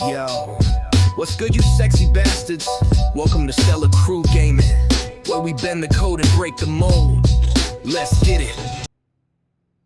Yo, what's good, you sexy bastards? Welcome to StellaCrew Gaming, where we bend the code and break the mold. Let's get it.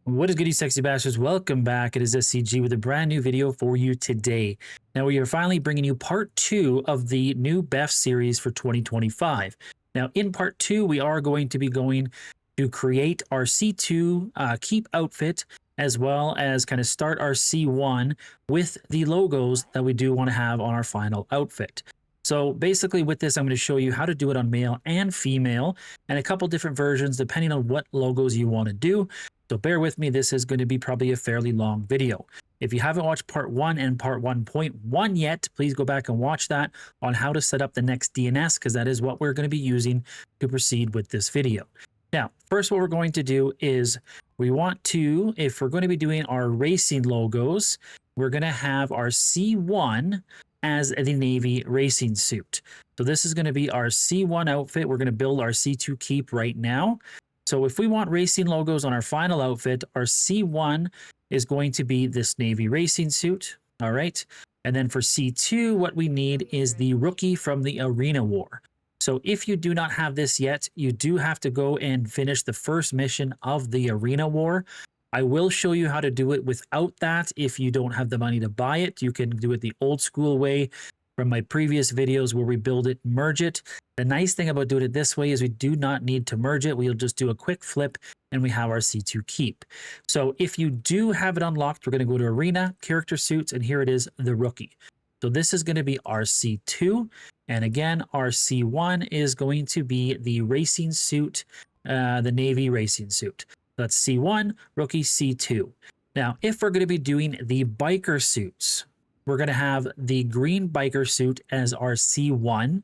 What is good, you sexy bastards? Welcome back. It is SCG with a brand new video for you today. Now, we are finally bringing you part 2 of the new BEFF series for 2025. Now, in part 2, we are going to be going to create our C2 keep outfit, as well as kind of start our C1 with the logos that we do want to have on our final outfit. So basically with this, I'm going to show you how to do it on male and female, and a couple different versions depending on what logos you want to do. So bear with me, this is going to be probably a fairly long video. If you haven't watched part 1 and part 1.1 yet, please go back and watch that on how to set up the next DNS, because that is what we're going to be using to proceed with this video. Now, first what we're going to do is we want to, if we're going to be doing our racing logos, we're going to have our C1 as the navy racing suit. So this is going to be our C1 outfit. We're going to build our C2 keep right now. So if we want racing logos on our final outfit, our C1 is going to be this navy racing suit. All right. And then for C2, what we need is the rookie from the Arena War. So if you do not have this yet, you do have to go and finish the first mission of the Arena War. I will show you how to do it without that. If you don't have the money to buy it, you can do it the old school way from my previous videos where we build it, merge it. The nice thing about doing it this way is we do not need to merge it. We'll just do a quick flip and we have our C2 keep. So if you do have it unlocked, we're going to go to Arena, Character Suits, and here it is, the Rookie. So this is going to be our C2. And again, our C1 is going to be the racing suit, the Navy racing suit. That's C1, Rookie, C2. Now, if we're going to be doing the biker suits, we're going to have the green biker suit as our C1.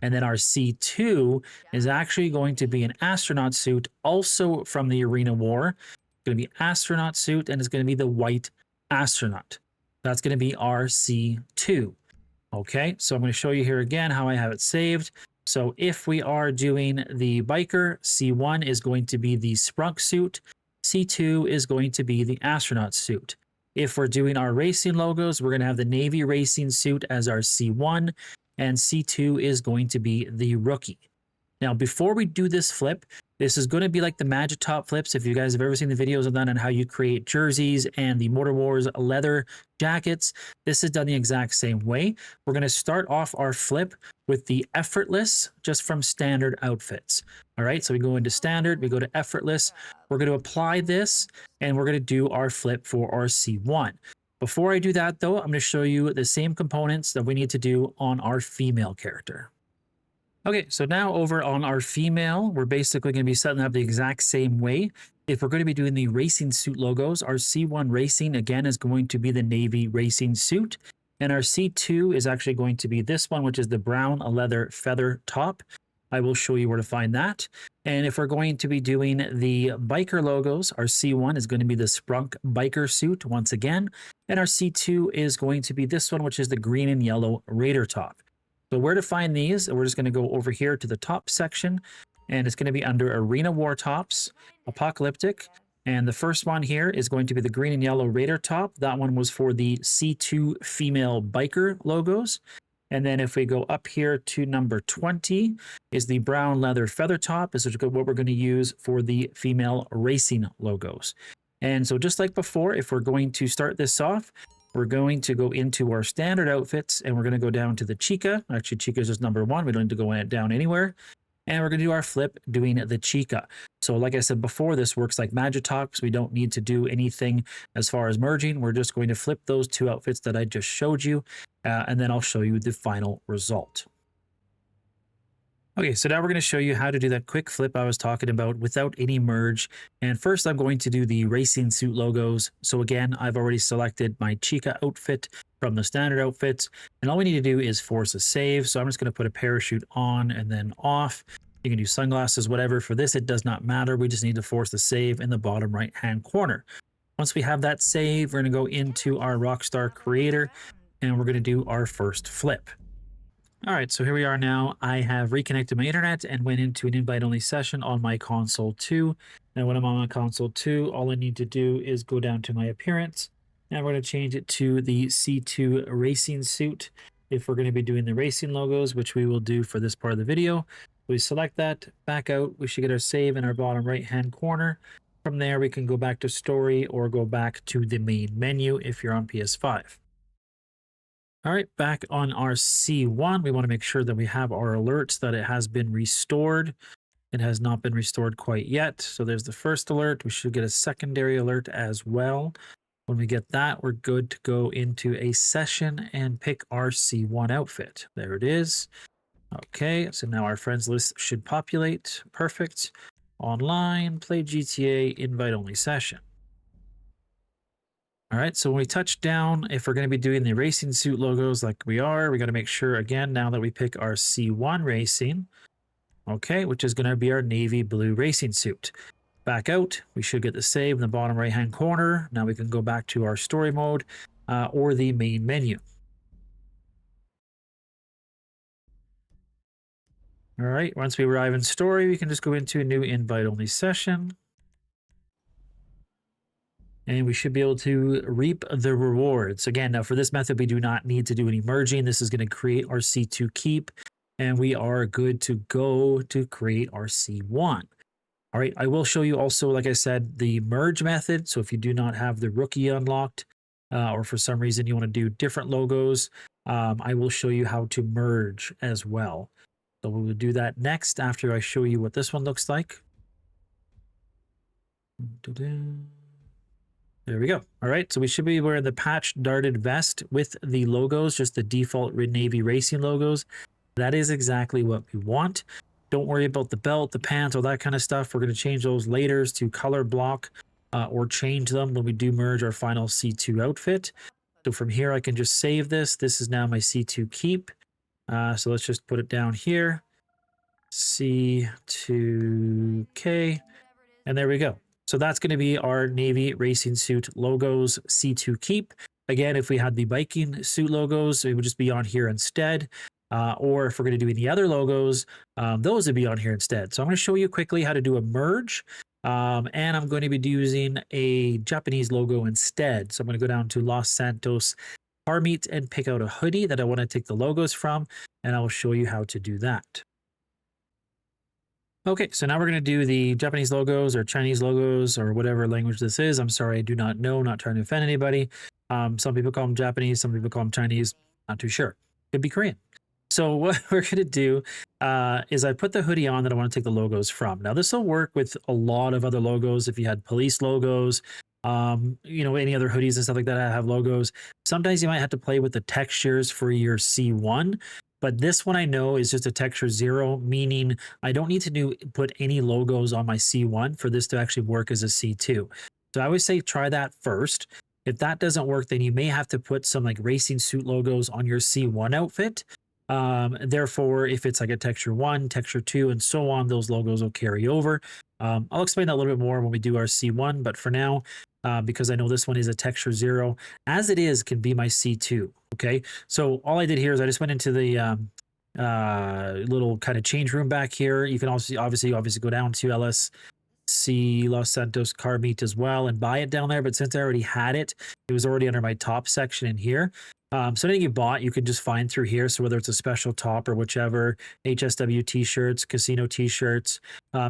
And then our C2 is actually going to be an astronaut suit, also from the Arena War. It's going to be astronaut suit, and it's going to be the white astronaut. That's going to be our C2. Okay, so I'm going to show you here again how I have it saved. So if we are doing the biker, C1 is going to be the sprunk suit. C2 is going to be the astronaut suit. If we're doing our racing logos, we're going to have the Navy racing suit as our C1, and C2 is going to be the rookie. Now, before we do this flip, this is going to be like the Magic Top flips. If you guys have ever seen the videos I've done on how you create jerseys and the Mortar Wars leather jackets, this is done the exact same way. We're going to start off our flip with the effortless, just from standard outfits. All right, so we go into standard, we go to effortless. We're going to apply this, and we're going to do our flip for our C1. Before I do that, though, I'm going to show you the same components that we need to do on our female character. Okay, so now over on our female, we're basically going to be setting up the exact same way. If we're going to be doing the racing suit logos, our C1 racing, again, is going to be the Navy racing suit. And our C2 is actually going to be this one, which is the brown leather feather top. I will show you where to find that. And if we're going to be doing the biker logos, our C1 is going to be the sprunk biker suit once again. And our C2 is going to be this one, which is the green and yellow raider top. So where to find these? We're just going to go over here to the top section, and it's going to be under Arena War Tops, Apocalyptic. And the first one here is going to be the green and yellow Raider top. That one was for the C2 female biker logos. And then if we go up here to number 20 is the brown leather feather top. This is what we're going to use for the female racing logos. And so just like before, if we're going to start this off, we're going to go into our standard outfits, and we're going to go down to the Chica. Actually, Chica is just number 1. We don't need to go down anywhere. And we're going to do our flip doing the Chica. So like I said before, this works like Magic Tops. We don't need to do anything as far as merging. We're just going to flip those 2 outfits that I just showed you, and then I'll show you the final result. Okay, so now we're going to show you how to do that quick flip I was talking about without any merge. And first, I'm going to do the racing suit logos. So again, I've already selected my Chica outfit from the standard outfits. And all we need to do is force a save. So I'm just going to put a parachute on and then off. You can do sunglasses, whatever. For this, it does not matter. We just need to force the save in the bottom right-hand corner. Once we have that save, we're going to go into our Rockstar Creator, and we're going to do our first flip. All right, so here we are now. I have reconnected my internet and went into an invite-only session on my console 2. Now, when I'm on my console 2, all I need to do is go down to my appearance, Now we're going to change it to the C2 racing suit if we're going to be doing the racing logos, which we will do for this part of the video. We select that, back out, we should get our save in our bottom right hand corner. From there, we can go back to story or go back to the main menu if you're on PS5. All right, back on our C1, we want to make sure that we have our alerts that it has been restored. It has not been restored quite yet. So there's the first alert. We should get a secondary alert as well. When we get that, we're good to go into a session and pick our C1 outfit. There it is. Okay, so now our friends list should populate. Perfect. Online, play GTA, invite only session. All right, so when we touch down, if we're going to be doing the racing suit logos like we got to make sure, again, now that we pick our C1 racing, okay, which is going to be our navy blue racing suit. Back out, we should get the save in the bottom right hand corner. Now we can go back to our story mode or the main menu. All right, once we arrive in story, we can just go into a new invite only session. And we should be able to reap the rewards. Again, now for this method, we do not need to do any merging. This is going to create our C2 keep, and we are good to go to create our C1. All right, I will show you also, like I said, the merge method. So if you do not have the rookie unlocked, or for some reason you want to do different logos, I will show you how to merge as well. So we will do that next after I show you what this one looks like. There we go. All right, so we should be wearing the patch darted vest with the logos, just the default Navy Racing logos. That is exactly what we want. Don't worry about the belt, the pants, all that kind of stuff. We're going to change those later to color block or change them when we do merge our final C2 outfit. So from here, I can just save this. This is now my C2 keep. So let's just put it down here. C2K. And there we go. So that's going to be our Navy Racing Suit logos C2 keep. Again, if we had the Viking suit logos, it would just be on here instead. Or if we're going to do any other logos, those would be on here instead. So I'm going to show you quickly how to do a merge. And I'm going to be using a Japanese logo instead. So I'm going to go down to Los Santos Car Meet and pick out a hoodie that I want to take the logos from. And I will show you how to do that. Okay, so now we're going to do the Japanese logos or Chinese logos or whatever language this is. I'm sorry, I do not know, not trying to offend anybody. Some people call them Japanese, some people call them Chinese, not too sure. Could be Korean. So what we're going to do is I put the hoodie on that I want to take the logos from. Now, this will work with a lot of other logos. If you had police logos, you know, any other hoodies and stuff like that that have logos. Sometimes you might have to play with the textures for your C1. But this one I know is just a texture 0, meaning I don't need to put any logos on my C1 for this to actually work as a C2. So I always say try that first. If that doesn't work, then you may have to put some like racing suit logos on your C1 outfit. Therefore, if it's like a texture 1, texture 2, and so on, those logos will carry over. I'll explain that a little bit more when we do our C1, but for now, because I know this one is a texture 0, as it is, can be my C2. Okay, so all I did here is I just went into the little kind of change room back here. You can also obviously go down to LSC Los Santos Car Meet as well and buy it down there. But since I already had it, it was already under my top section in here. So anything you bought, you can just find through here. So whether it's a special top or whichever, HSW t-shirts, casino t-shirts.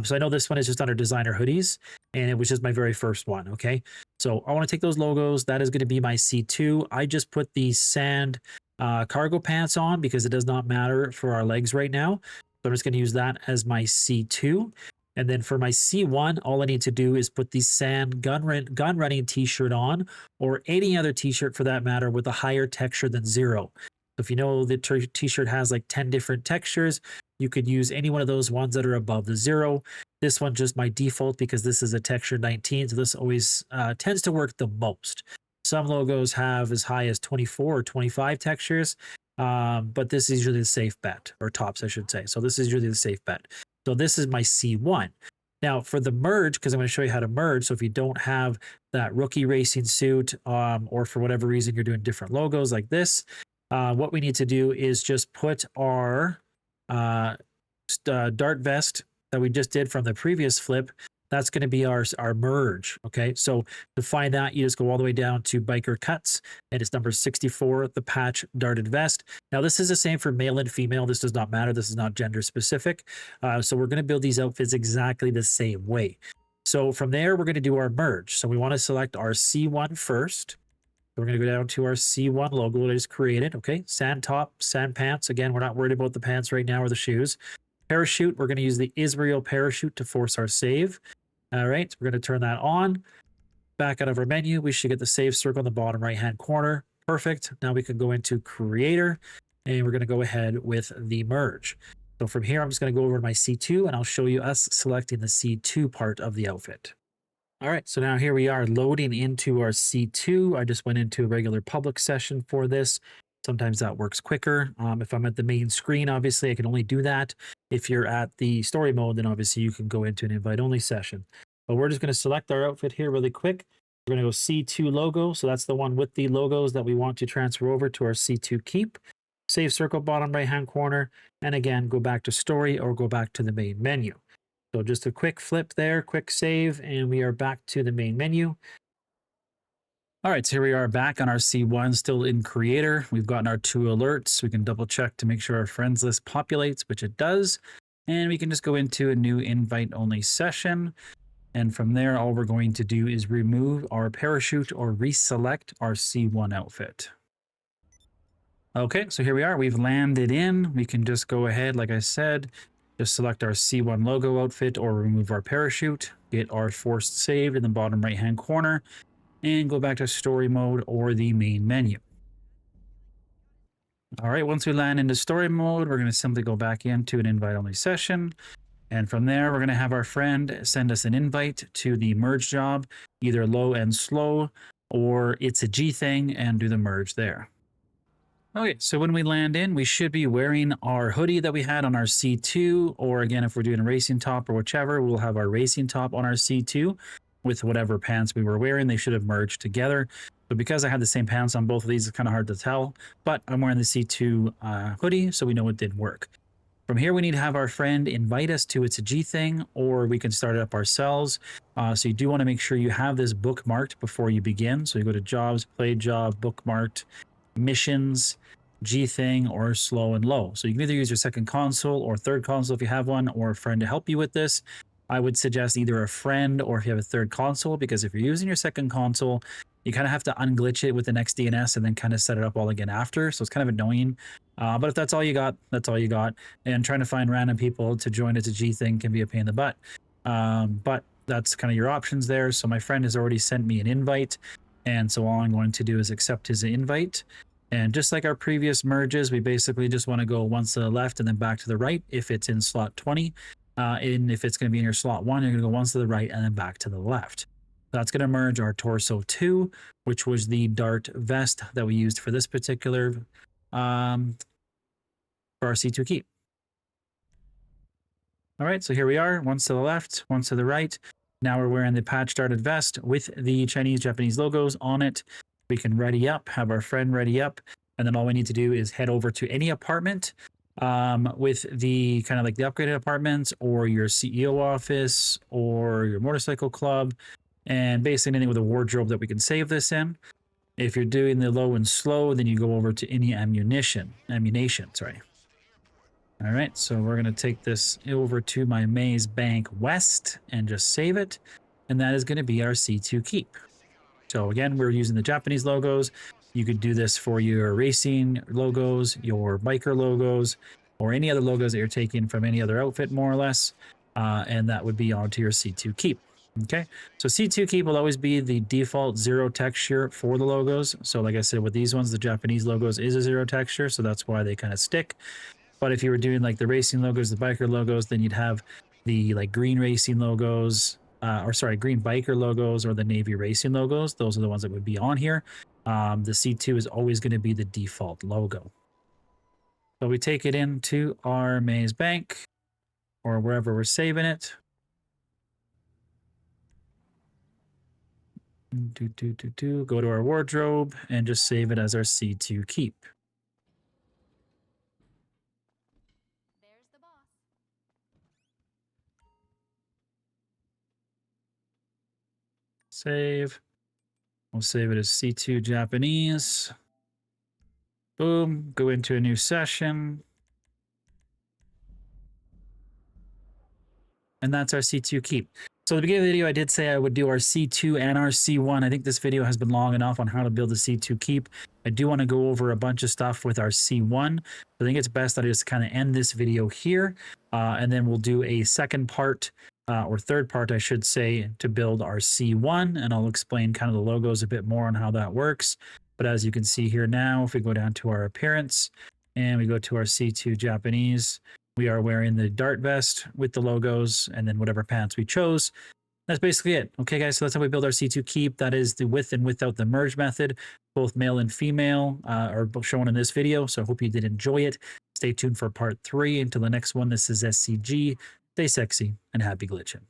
So I know this one is just under designer hoodies, and it was just my very first one. Okay, so I want to take those logos. That is going to be my C2. I just put the sand cargo pants on because it does not matter for our legs right now. So I'm just going to use that as my C2. And then for my C1, all I need to do is put the sand gun running t-shirt on, or any other t-shirt for that matter, with a higher texture than 0. So if you know the t-shirt has like 10 different textures, you could use any one of those ones that are above the 0. This one's just my default because this is a texture 19, so this always tends to work the most. Some logos have as high as 24 or 25 textures, but this is usually the safe bet, or tops, I should say. So this is usually the safe bet. So this is my C1. Now for the merge, because I'm going to show you how to merge. So if you don't have that rookie racing suit, or for whatever reason you're doing different logos like this, what we need to do is just put our dart vest that we just did from the previous flip That's going to be our merge. Okay, so to find that, you just go all the way down to biker cuts, and it's number 64, the patch darted vest. Now this is the same for male and female. This does not matter. This is not gender specific. So we're going to build these outfits exactly the same way. So from there, we're going to do our merge. So we want to select our C1 first. We're going to go down to our C1 logo that is created. Okay, sand top, sand pants. Again, we're not worried about the pants right now or the shoes. Parachute, we're going to use the Israel parachute to force our save. All right, so we're going to turn that on. Back out of our menu, we should get the save circle in the bottom right-hand corner. Perfect. Now we can go into Creator, and we're going to go ahead with the merge. So from here, I'm just going to go over to my C2, and I'll show you us selecting the C2 part of the outfit. All right, so now here we are loading into our C2. I just went into a regular public session for this. Sometimes that works quicker. If I'm at the main screen, obviously, I can only do that. If you're at the story mode, then obviously you can go into an invite-only session. But we're just going to select our outfit here really quick. We're going to go C2 logo. So that's the one with the logos that we want to transfer over to our C2 keep. Save circle bottom right-hand corner. And again, go back to story or go back to the main menu. So just a quick flip there, quick save, and we are back to the main menu. All right, so here we are back on our C1, still in Creator. We've gotten our 2 alerts. We can double check to make sure our friends list populates, which it does. And we can just go into a new invite-only session. And from there, all we're going to do is remove our parachute or reselect our C1 outfit. Okay, so here we are. We've landed in. We can just go ahead, like I said, just select our C1 logo outfit or remove our parachute, get our forced saved in the bottom right-hand corner, and go back to story mode or the main menu. All right, once we land into story mode, we're going to simply go back into an invite-only session. And from there, we're going to have our friend send us an invite to the merge job, either low and slow, or it's a G thing, and do the merge there. Okay, so when we land in, we should be wearing our hoodie that we had on our C2, or again, if we're doing a racing top or whichever, we'll have our racing top on our C2 with whatever pants we were wearing. They should have merged together. But because I had the same pants on both of these, it's kind of hard to tell. But I'm wearing the C2 hoodie, so we know it did work. From here, we need to have our friend invite us to It's a G thing, or we can start it up ourselves. So you do want to make sure you have this bookmarked before you begin. So you go to Jobs, Play Job, Bookmarked, Missions, G thing, or slow and low. So you can either use your second console or third console if you have one, or a friend to help you with this. I would suggest either a friend or if you have a third console, because if you're using your second console, you kind of have to unglitch it with the next DNS and then kind of set it up all again after. So it's kind of annoying. But if that's all you got, that's all you got. And trying to find random people to join It's a G thing can be a pain in the butt. But that's kind of your options there. So my friend has already sent me an invite. And so all I'm going to do is accept his invite. And just like our previous merges, we basically just want to go once to the left and then back to the right if it's in slot 20. And if it's going to be in your slot 1, you're going to go once to the right and then back to the left. That's going to merge our torso 2, which was the dart vest that we used for this particular, for our C2 keep. All right, so here we are, once to the left, once to the right. Now we're wearing the patch darted vest with the Chinese, Japanese logos on it. We can ready up, have our friend ready up, and then all we need to do is head over to any apartment with the kind of like the upgraded apartments or your CEO office or your motorcycle club, and basically anything with a wardrobe that we can save this in. If you're doing the low and slow, then you go over to any ammunition, sorry. All right, so we're going to take this over to my Maze Bank West and just save it. And that is going to be our C2 keep. So again, we're using the Japanese logos. You could do this for your racing logos, your biker logos, or any other logos that you're taking from any other outfit, more or less. And that would be onto your C2 keep. Okay, so C2 keep will always be the default 0 texture for the logos. So like I said, with these ones, the Japanese logos is a 0 texture, so that's why they kind of stick. But if you were doing like the racing logos, the biker logos, then you'd have the like green racing logos, green biker logos, or the navy racing logos. Those are the ones that would be on here. The C2 is always going to be the default logo. So we take it into our Maze Bank or wherever we're saving it. Go to our wardrobe and just save it as our C2 keep. There's the boss. Save. We'll save it as C2 Japanese. Boom. Go into a new session. And that's our C2 keep. So at the beginning of the video, I did say I would do our C2 and our C1. I think this video has been long enough on how to build a C2 keep. I do want to go over a bunch of stuff with our C1. I think it's best that I just kind of end this video here. And then we'll do a second part, or third part, I should say, to build our C1. And I'll explain kind of the logos a bit more on how that works. But as you can see here now, if we go down to our appearance and we go to our C2 Japanese, we are wearing the dart vest with the logos and then whatever pants we chose. That's basically it. Okay, guys, so that's how we build our C2 keep. That is the with and without the merge method. Both male and female are shown in this video, so I hope you did enjoy it. Stay tuned for part 3. Until the next one, this is SCG. Stay sexy and happy glitching.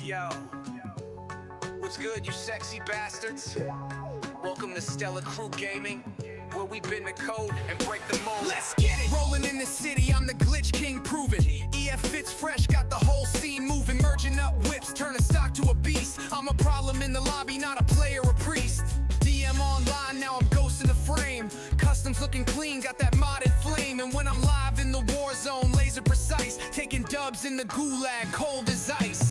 Yo, what's good, you sexy bastards? Welcome to StellaCrew Gaming, where we bend the code and break the mold. Let's get it! Rolling in the city, I'm the glitch king proven. EF fits fresh, got the whole scene moving. Merging up whips, turning stock to a beast. I'm a problem in the lobby, not a player or priest. DM online, now I'm ghosting the frame. Customs looking clean, got that modded flame. And when I'm live in the war zone, laser precise. Taking dubs in the gulag, cold as ice.